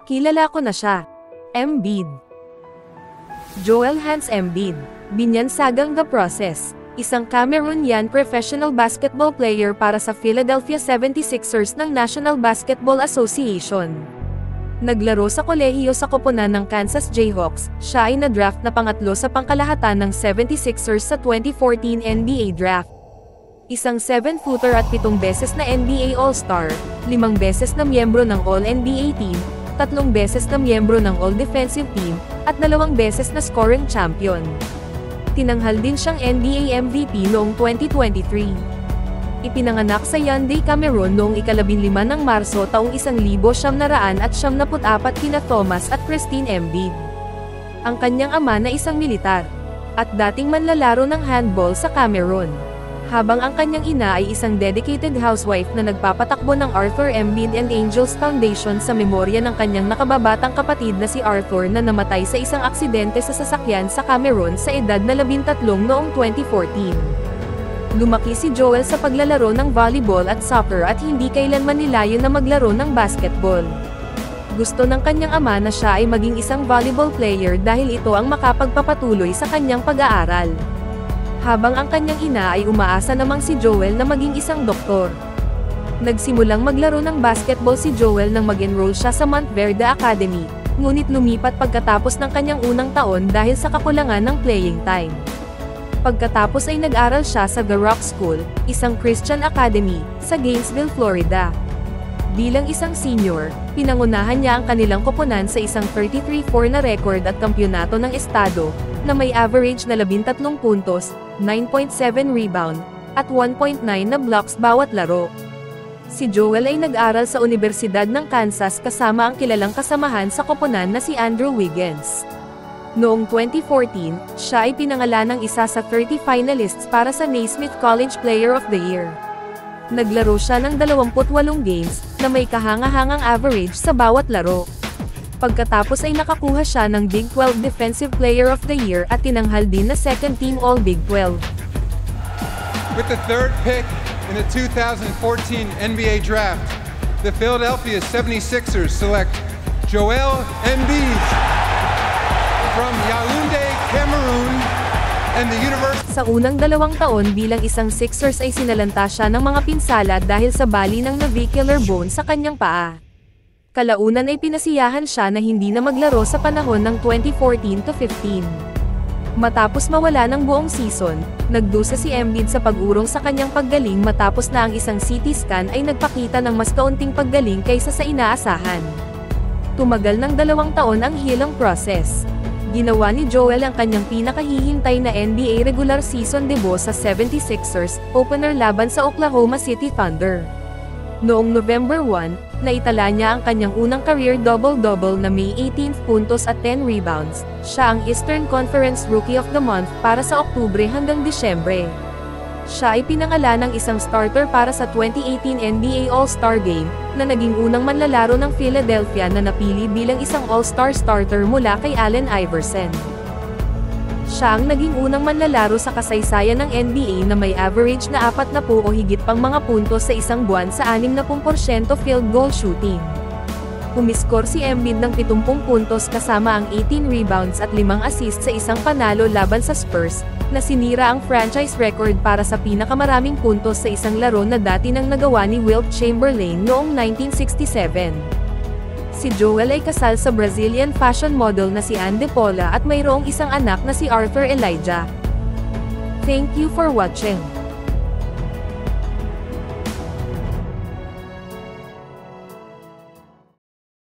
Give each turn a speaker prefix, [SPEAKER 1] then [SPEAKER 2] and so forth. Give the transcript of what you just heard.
[SPEAKER 1] Kilala ko na siya. Embiid. Joel Hans Embiid, binyansagang The Process, isang Cameroonian professional basketball player para sa Philadelphia 76ers ng National Basketball Association. Naglaro sa kolehiyo sa koponan ng Kansas Jayhawks, siya ay na-draft na pangatlo sa pangkalahatan ng 76ers sa 2014 NBA Draft. Isang 7-footer at 7 beses na NBA All-Star, 5 beses na miyembro ng All-NBA Team, 3 beses na miyembro ng All-Defensive Team, at 2 beses na scoring champion. Tinanghal din siyang NBA MVP noong 2023. Ipinanganak sa Yaoundé, Cameroon noong 15 ng Marso taong 1974 kina Thomas at Christine Embiid. Ang kanyang ama na isang militar, at dating manlalaro ng handball sa Cameroon. Habang ang kanyang ina ay isang dedicated housewife na nagpapatakbo ng Arthur Embiid and Angels Foundation sa memorya ng kanyang nakababatang kapatid na si Arthur na namatay sa isang aksidente sa sasakyan sa Cameroon sa edad na 13 noong 2014. Lumaki si Joel sa paglalaro ng volleyball at soccer at hindi kailanman nilayon na maglaro ng basketball. Gusto ng kanyang ama na siya ay maging isang volleyball player dahil ito ang makapagpapatuloy sa kanyang pag-aaral. Habang ang kanyang ina ay umaasa namang si Joel na maging isang doktor. Nagsimulang maglaro ng basketball si Joel nang mag-enroll siya sa Montverde Academy, ngunit lumipat pagkatapos ng kanyang unang taon dahil sa kakulangan ng playing time. Pagkatapos ay nag-aral siya sa The Rock School, isang Christian academy, sa Gainesville, Florida. Bilang isang senior, pinangunahan niya ang kanilang koponan sa isang 33-4 na record at kampyonato ng estado, na may average na 13 puntos, 9.7 rebound, at 1.9 na blocks bawat laro. Si Joel ay nag-aral sa Universidad ng Kansas kasama ang kilalang kasamahan sa koponan na si Andrew Wiggins. Noong 2014, siya ay pinangalan ng isa sa 30 finalists para sa Naismith College Player of the Year. Naglaro siya ng 28 games, na may kahanga-hangang average sa bawat laro. Pagkatapos ay nakakuha siya ng Big 12 Defensive Player of the Year at tinanghal din na second team All Big 12.
[SPEAKER 2] With the third pick in the 2014 NBA Draft, the Philadelphia 76ers select Joel Embiid from Yaoundé, Cameroon, and the University.
[SPEAKER 1] Sa unang 2 taon bilang isang Sixers ay sinalanta siya ng mga pinsala dahil sa bali ng navicular bone sa kanyang paa. Kalaunan ay pinasiyahan siya na hindi na maglaro sa panahon ng 2014-15. Matapos mawala ng buong season, nagdusa si Embiid sa pag-urong sa kanyang paggaling matapos na ang isang CT scan ay nagpakita ng mas kaunting paggaling kaysa sa inaasahan. Tumagal ng 2 taon ang healing process. Ginawa ni Joel ang kanyang pinakahihintay na NBA regular season debut sa 76ers, opener laban sa Oklahoma City Thunder. Noong November 1, naitala niya ang kanyang unang career double-double na may 18 puntos at 10 rebounds. Siya ang Eastern Conference Rookie of the Month para sa Oktubre hanggang Disyembre. Siya ay pinangalan ng isang starter para sa 2018 NBA All-Star Game, na naging unang manlalaro ng Philadelphia na napili bilang isang All-Star starter mula kay Allen Iverson. Siya ang naging unang manlalaro sa kasaysayan ng NBA na may average na 40 o higit pang mga puntos sa isang buwan sa 60% field goal shooting. Umiskor si Embiid ng 70 puntos kasama ang 18 rebounds at 5 assists sa isang panalo laban sa Spurs, na sinira ang franchise record para sa pinakamaraming puntos sa isang laro na dati nang nagawa ni Wilt Chamberlain noong 1967. Si Joel ay kasal sa Brazilian fashion model na si Anne de Paula at mayroong isang anak na si Arthur Elijah. Thank you for watching.